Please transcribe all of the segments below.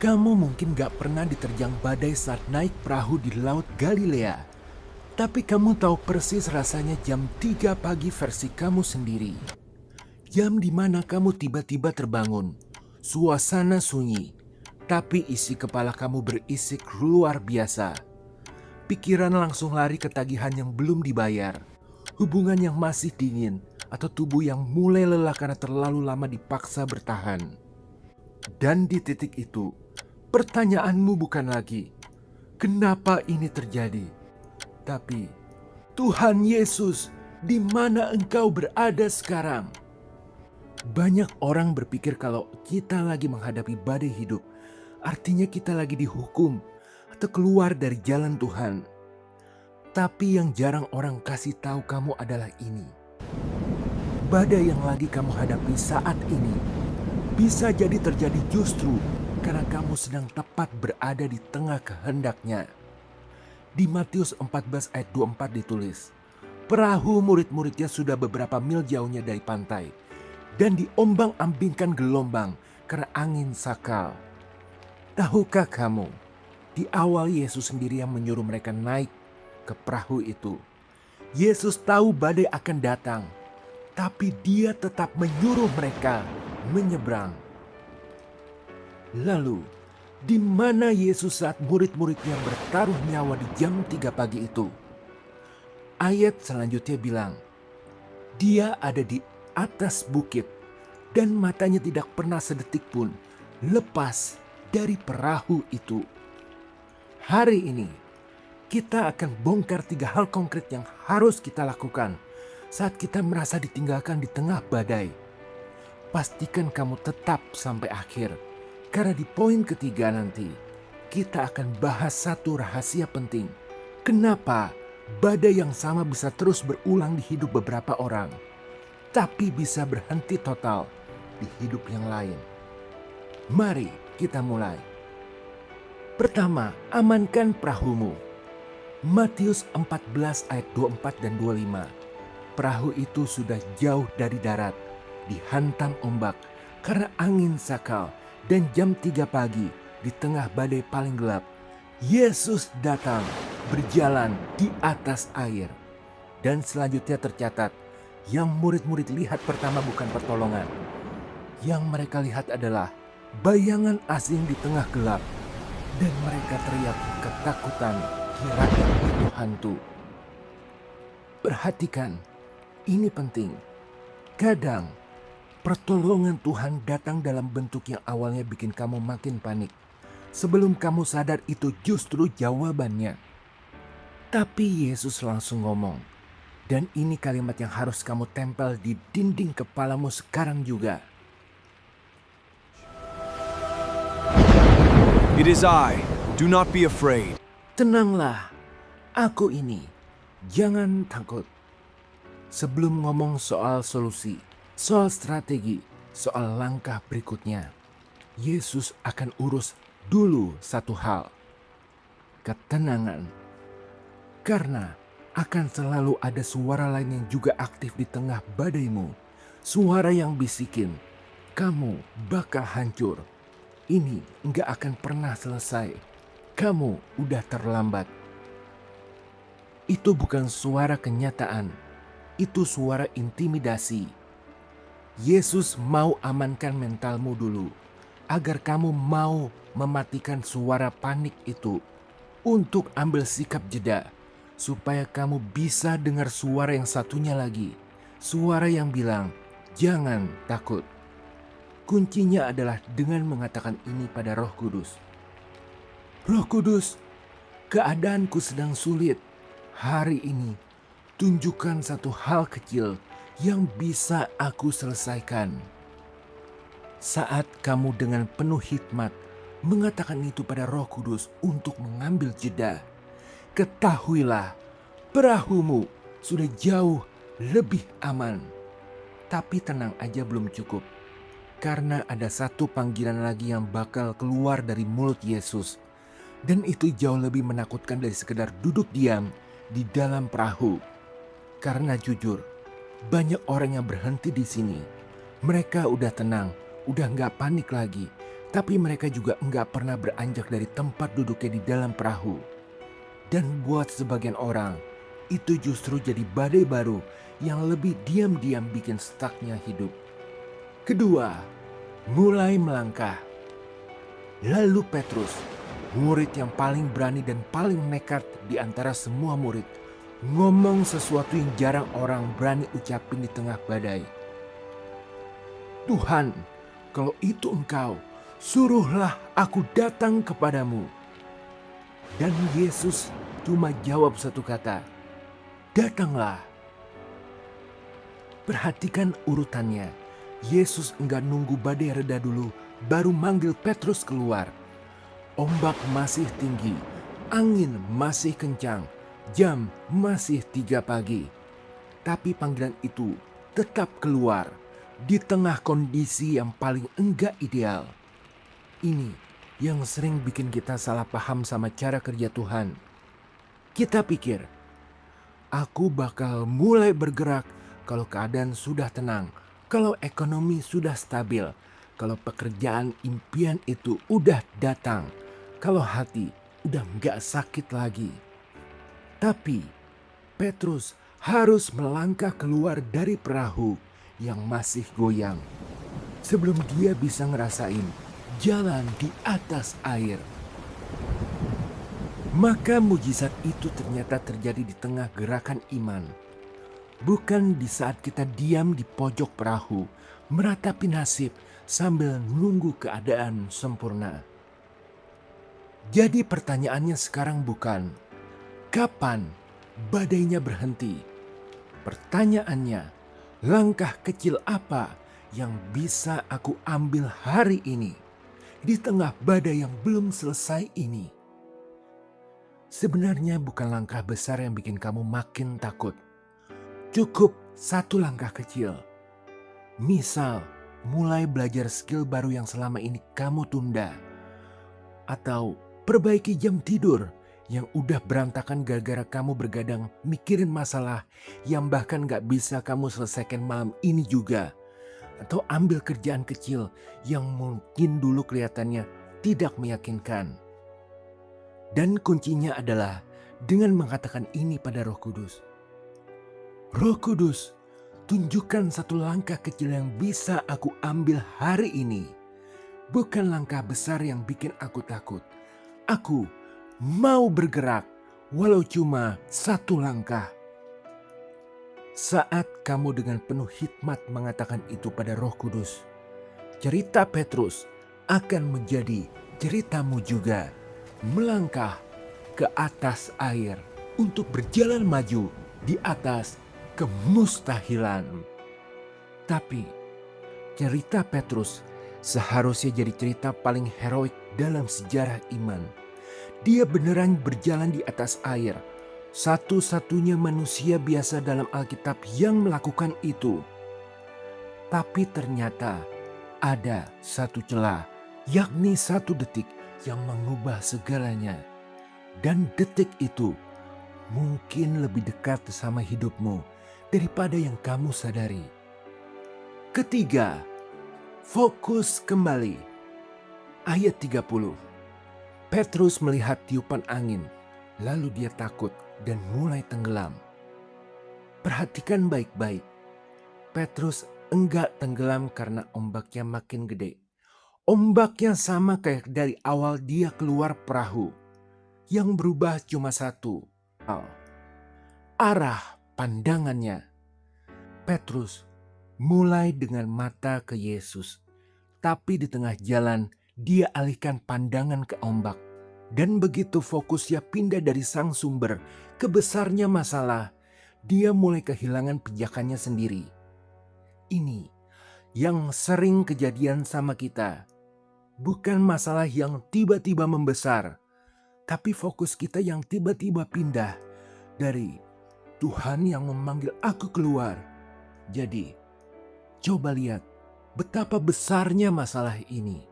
Kamu mungkin gak pernah diterjang badai saat naik perahu di Laut Galilea. Tapi kamu tahu persis rasanya jam 3 pagi versi kamu sendiri. Jam di mana kamu tiba-tiba terbangun. Suasana sunyi, tapi isi kepala kamu berisik luar biasa. Pikiran langsung lari ke tagihan yang belum dibayar. Hubungan yang masih dingin, atau tubuh yang mulai lelah karena terlalu lama dipaksa bertahan. Dan di titik itu, pertanyaanmu bukan lagi, kenapa ini terjadi? Tapi, Tuhan Yesus, di mana Engkau berada sekarang? Banyak orang berpikir kalau kita lagi menghadapi badai hidup, artinya kita lagi dihukum atau keluar dari jalan Tuhan. Tapi yang jarang orang kasih tahu kamu adalah ini. Badai yang lagi kamu hadapi saat ini bisa jadi terjadi justru karena kamu sedang tepat berada di tengah kehendaknya. Di Matius 14 ayat 24 ditulis, perahu murid-muridnya sudah beberapa mil jauhnya dari pantai dan diombang-ambingkan gelombang karena angin sakal. Tahukah kamu, di awal Yesus sendiri yang menyuruh mereka naik ke perahu itu. Yesus tahu badai akan datang, tapi dia tetap menyuruh mereka menyeberang. Lalu, di mana Yesus saat murid-muridnya bertaruh nyawa di jam 3 pagi itu? Ayat selanjutnya bilang, dia ada di atas bukit dan matanya tidak pernah sedetik pun lepas dari perahu itu. Hari ini, kita akan bongkar 3 hal konkret yang harus kita lakukan saat kita merasa ditinggalkan di tengah badai. Pastikan kamu tetap sampai akhir. Karena di poin ketiga nanti, kita akan bahas satu rahasia penting. Kenapa badai yang sama bisa terus berulang di hidup beberapa orang, tapi bisa berhenti total di hidup yang lain. Mari kita mulai. Pertama, amankan perahumu. Matius 14 ayat 24 dan 25. Perahu itu sudah jauh dari darat, dihantam ombak karena angin sakal. Dan jam 3 pagi di tengah badai paling gelap, Yesus datang berjalan di atas air. Dan selanjutnya tercatat, yang murid-murid lihat pertama bukan pertolongan. Yang mereka lihat adalah bayangan asing di tengah gelap. Dan mereka teriak ketakutan, kirain itu hantu. Perhatikan, ini penting. Kadang pertolongan Tuhan datang dalam bentuk yang awalnya bikin kamu makin panik. Sebelum kamu sadar itu justru jawabannya. Tapi Yesus langsung ngomong. Dan ini kalimat yang harus kamu tempel di dinding kepalamu sekarang juga. It is I. Do not be afraid. Tenanglah, aku ini. Jangan takut. Sebelum ngomong soal solusi, soal strategi, soal langkah berikutnya, Yesus akan urus dulu satu hal. Ketenangan. Karena akan selalu ada suara lain yang juga aktif di tengah badaimu. Suara yang bisikin, kamu bakal hancur. Ini nggak akan pernah selesai. Kamu udah terlambat. Itu bukan suara kenyataan. Itu suara intimidasi. Yesus mau amankan mentalmu dulu, agar kamu mau mematikan suara panik itu untuk ambil sikap jeda, supaya kamu bisa dengar suara yang satunya lagi, suara yang bilang, jangan takut. Kuncinya adalah dengan mengatakan ini pada Roh Kudus. Roh Kudus, keadaanku sedang sulit. Hari ini, tunjukkan satu hal kecil yang bisa aku selesaikan. Saat kamu dengan penuh hikmat mengatakan itu pada Roh Kudus untuk mengambil jeda, ketahuilah perahumu sudah jauh lebih aman. Tapi tenang aja belum cukup. Karena ada satu panggilan lagi yang bakal keluar dari mulut Yesus. Dan itu jauh lebih menakutkan dari sekedar duduk diam di dalam perahu. Karena jujur, banyak orang yang berhenti di sini. Mereka udah tenang, udah gak panik lagi. Tapi mereka juga enggak pernah beranjak dari tempat duduknya di dalam perahu. Dan buat sebagian orang, itu justru jadi badai baru yang lebih diam-diam bikin stucknya hidup. Kedua, mulai melangkah. Lalu Petrus, murid yang paling berani dan paling nekat di antara semua murid, ngomong sesuatu yang jarang orang berani ucapin di tengah badai. Tuhan, kalau itu Engkau, suruhlah aku datang kepadamu. Dan Yesus cuma jawab satu kata, datanglah. Perhatikan urutannya. Yesus enggak nunggu badai reda dulu, baru manggil Petrus keluar. Ombak masih tinggi, angin masih kencang, jam masih 3 pagi. Tapi panggilan itu tetap keluar di tengah kondisi yang paling enggak ideal. Ini yang sering bikin kita salah paham sama cara kerja Tuhan. Kita pikir, aku bakal mulai bergerak kalau keadaan sudah tenang, kalau ekonomi sudah stabil, kalau pekerjaan impian itu udah datang, kalau hati udah gak sakit lagi. Tapi Petrus harus melangkah keluar dari perahu yang masih goyang sebelum dia bisa ngerasain jalan di atas air. Maka mujizat itu ternyata terjadi di tengah gerakan iman. Bukan di saat kita diam di pojok perahu, meratapi nasib sambil nunggu keadaan sempurna. Jadi pertanyaannya sekarang bukan, kapan badainya berhenti? Pertanyaannya, langkah kecil apa yang bisa aku ambil hari ini di tengah badai yang belum selesai ini? Sebenarnya bukan langkah besar yang bikin kamu makin takut. Cukup satu langkah kecil. Misal, mulai belajar skill baru yang selama ini kamu tunda. Atau perbaiki jam tidur yang udah berantakan gara-gara kamu bergadang mikirin masalah yang bahkan gak bisa kamu selesaikan malam ini juga. Atau ambil kerjaan kecil yang mungkin dulu kelihatannya tidak meyakinkan. Dan kuncinya adalah dengan mengatakan ini pada Roh Kudus. Roh Kudus, tunjukkan satu langkah kecil yang bisa aku ambil hari ini. Bukan langkah besar yang bikin aku takut. Aku mau bergerak walau cuma satu langkah. Saat kamu dengan penuh hikmat mengatakan itu pada Roh Kudus, cerita Petrus akan menjadi ceritamu juga. Melangkah ke atas air untuk berjalan maju di atas kemustahilan. Tapi cerita Petrus seharusnya jadi cerita paling heroik dalam sejarah iman. Dia beneran berjalan di atas air. Satu-satunya manusia biasa dalam Alkitab yang melakukan itu. Tapi ternyata ada satu celah, yakni 1 detik yang mengubah segalanya. Dan detik itu mungkin lebih dekat sama hidupmu daripada yang kamu sadari. Ketiga, fokus kembali. Ayat 30. Petrus melihat tiupan angin, lalu dia takut dan mulai tenggelam. Perhatikan baik-baik. Petrus enggak tenggelam karena ombaknya makin gede. Ombaknya sama kayak dari awal dia keluar perahu. Yang berubah cuma satu, arah pandangannya. Petrus mulai dengan mata ke Yesus. Tapi di tengah jalan dia alihkan pandangan ke ombak. Dan begitu fokusnya pindah dari sang sumber ke besarnya masalah, dia mulai kehilangan pijakannya sendiri. Ini yang sering kejadian sama kita. Bukan masalah yang tiba-tiba membesar, tapi fokus kita yang tiba-tiba pindah dari Tuhan yang memanggil aku keluar. Jadi, coba lihat betapa besarnya masalah ini.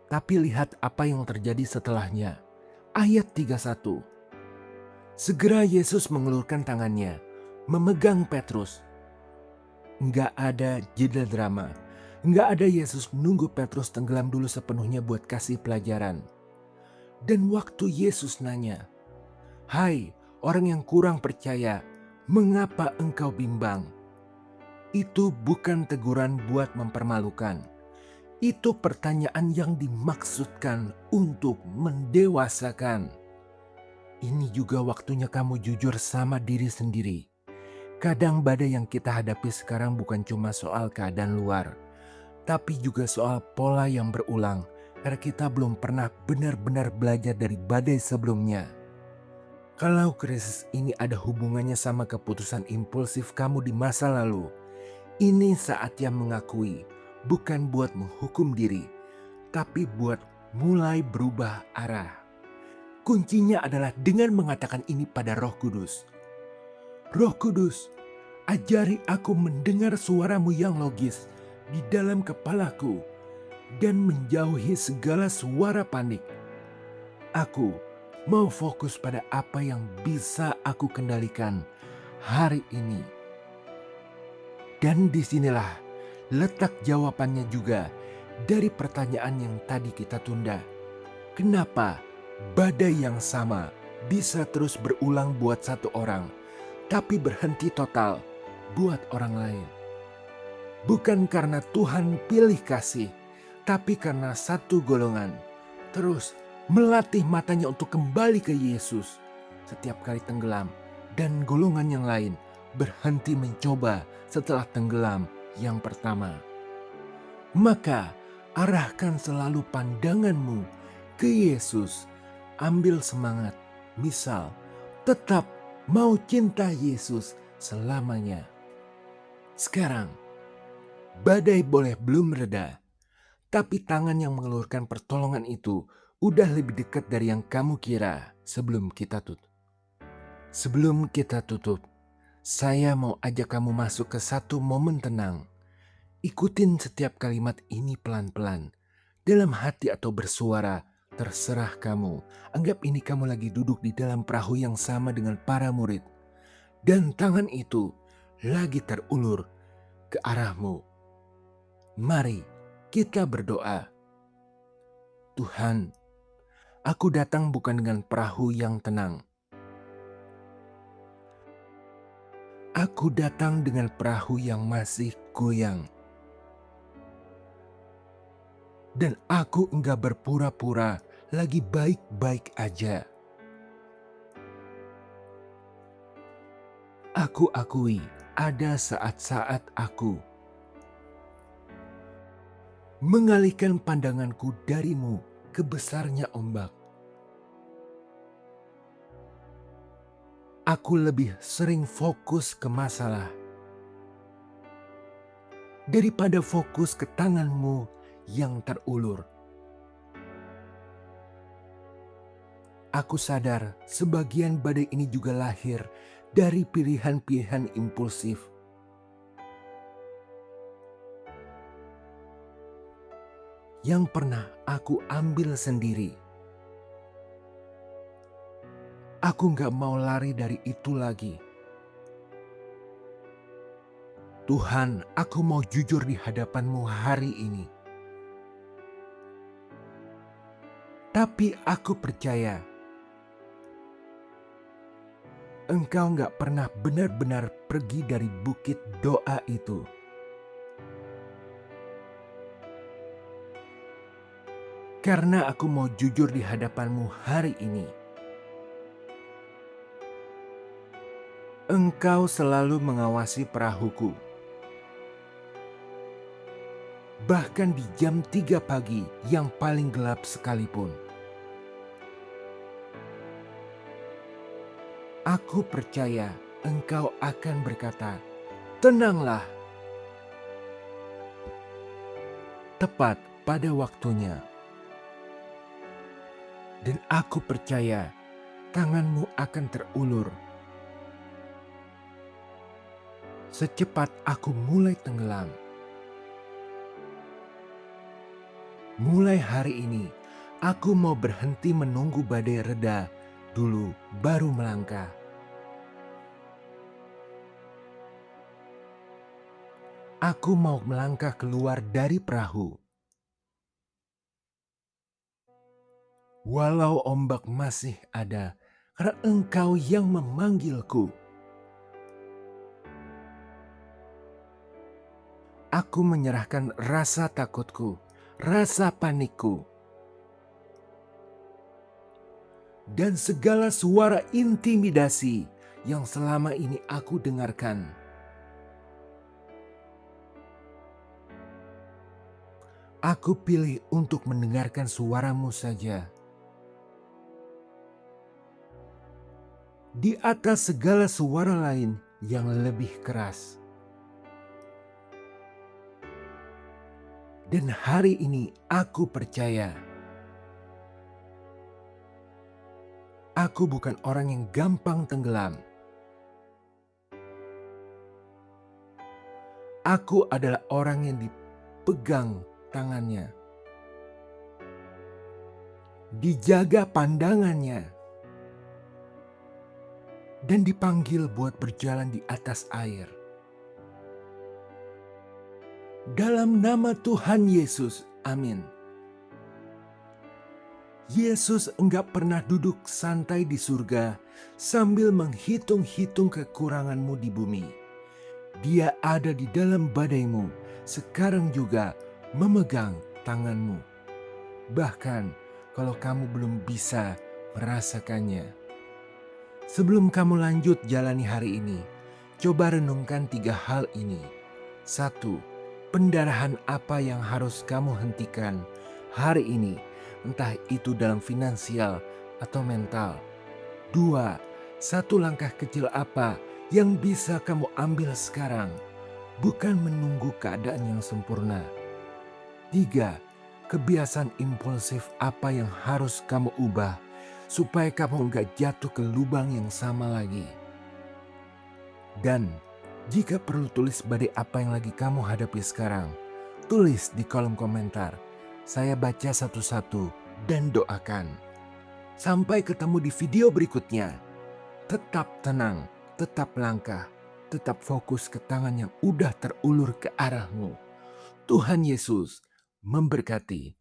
Tapi lihat apa yang terjadi setelahnya. Ayat 31. Segera Yesus mengulurkan tangannya, memegang Petrus. Nggak ada jeda drama. Nggak ada Yesus nunggu Petrus tenggelam dulu sepenuhnya buat kasih pelajaran. Dan waktu Yesus nanya, "Hai orang yang kurang percaya, mengapa engkau bimbang?" Itu bukan teguran buat mempermalukan. Itu pertanyaan yang dimaksudkan untuk mendewasakan. Ini juga waktunya kamu jujur sama diri sendiri. Kadang badai yang kita hadapi sekarang bukan cuma soal keadaan luar, tapi juga soal pola yang berulang karena kita belum pernah benar-benar belajar dari badai sebelumnya. Kalau krisis ini ada hubungannya sama keputusan impulsif kamu di masa lalu, ini saatnya mengakui, bukan buat menghukum diri, tapi buat mulai berubah arah. Kuncinya adalah dengan mengatakan ini pada Roh Kudus. Roh Kudus, ajari aku mendengar suaramu yang logis di dalam kepalaku dan menjauhi segala suara panik. Aku mau fokus pada apa yang bisa aku kendalikan hari ini. Dan disinilah letak jawabannya juga dari pertanyaan yang tadi kita tunda. Kenapa badai yang sama bisa terus berulang buat satu orang, tapi berhenti total buat orang lain? Bukan karena Tuhan pilih kasih, tapi karena satu golongan terus melatih matanya untuk kembali ke Yesus setiap kali tenggelam, dan golongan yang lain berhenti mencoba setelah tenggelam yang pertama. Maka arahkan selalu pandanganmu ke Yesus. Ambil semangat, misal tetap mau cinta Yesus selamanya. Sekarang badai boleh belum reda, tapi tangan yang mengelurkan pertolongan itu udah lebih dekat dari yang kamu kira. Sebelum kita tutup, saya mau ajak kamu masuk ke satu momen tenang. Ikutin setiap kalimat ini pelan-pelan, dalam hati atau bersuara, terserah kamu. Anggap ini kamu lagi duduk di dalam perahu yang sama dengan para murid, dan tangan itu lagi terulur ke arahmu. Mari kita berdoa. Tuhan, aku datang bukan dengan perahu yang tenang. Aku datang dengan perahu yang masih goyang. Dan aku enggak berpura-pura lagi baik-baik aja. Aku akui ada saat-saat aku mengalihkan pandanganku darimu ke besarnya ombak. Aku lebih sering fokus ke masalah daripada fokus ke tanganmu yang terulur. Aku sadar sebagian badai ini juga lahir dari pilihan-pilihan impulsif. Yang pernah aku ambil sendiri. Aku gak mau lari dari itu lagi. Tuhan, aku mau jujur di hadapan-Mu hari ini. Tapi aku percaya Engkau gak pernah benar-benar pergi dari bukit doa itu. Karena aku mau jujur di hadapan-Mu hari ini. Engkau selalu mengawasi perahuku. Bahkan di jam 3 pagi yang paling gelap sekalipun. Aku percaya Engkau akan berkata, "Tenanglah." Tepat pada waktunya. Dan aku percaya tangan-Mu akan terulur. Secepat aku mulai tenggelam. Mulai hari ini, aku mau berhenti menunggu badai reda dulu baru melangkah. Aku mau melangkah keluar dari perahu. Walau ombak masih ada, karena Engkau yang memanggilku. Aku menyerahkan rasa takutku, rasa panikku, dan segala suara intimidasi yang selama ini aku dengarkan. Aku pilih untuk mendengarkan suara-Mu saja. Di atas segala suara lain yang lebih keras. Dan hari ini aku percaya, aku bukan orang yang gampang tenggelam. Aku adalah orang yang dipegang tangannya, dijaga pandangannya, dan dipanggil buat berjalan di atas air. Dalam nama Tuhan Yesus, amin. Yesus enggak pernah duduk santai di surga sambil menghitung-hitung kekuranganmu di bumi. Dia ada di dalam badaimu, sekarang juga memegang tanganmu. Bahkan kalau kamu belum bisa merasakannya. Sebelum kamu lanjut jalani hari ini, coba renungkan 3 hal ini. 1. Pendarahan apa yang harus kamu hentikan hari ini, entah itu dalam finansial atau mental. 2. Satu langkah kecil apa yang bisa kamu ambil sekarang, bukan menunggu keadaan yang sempurna. 3. Kebiasaan impulsif apa yang harus kamu ubah supaya kamu enggak jatuh ke lubang yang sama lagi. Dan jika perlu tulis badai apa yang lagi kamu hadapi sekarang, tulis di kolom komentar. Saya baca satu-satu dan doakan. Sampai ketemu di video berikutnya. Tetap tenang, tetap langkah, tetap fokus ke tangan yang udah terulur ke arahmu. Tuhan Yesus memberkati.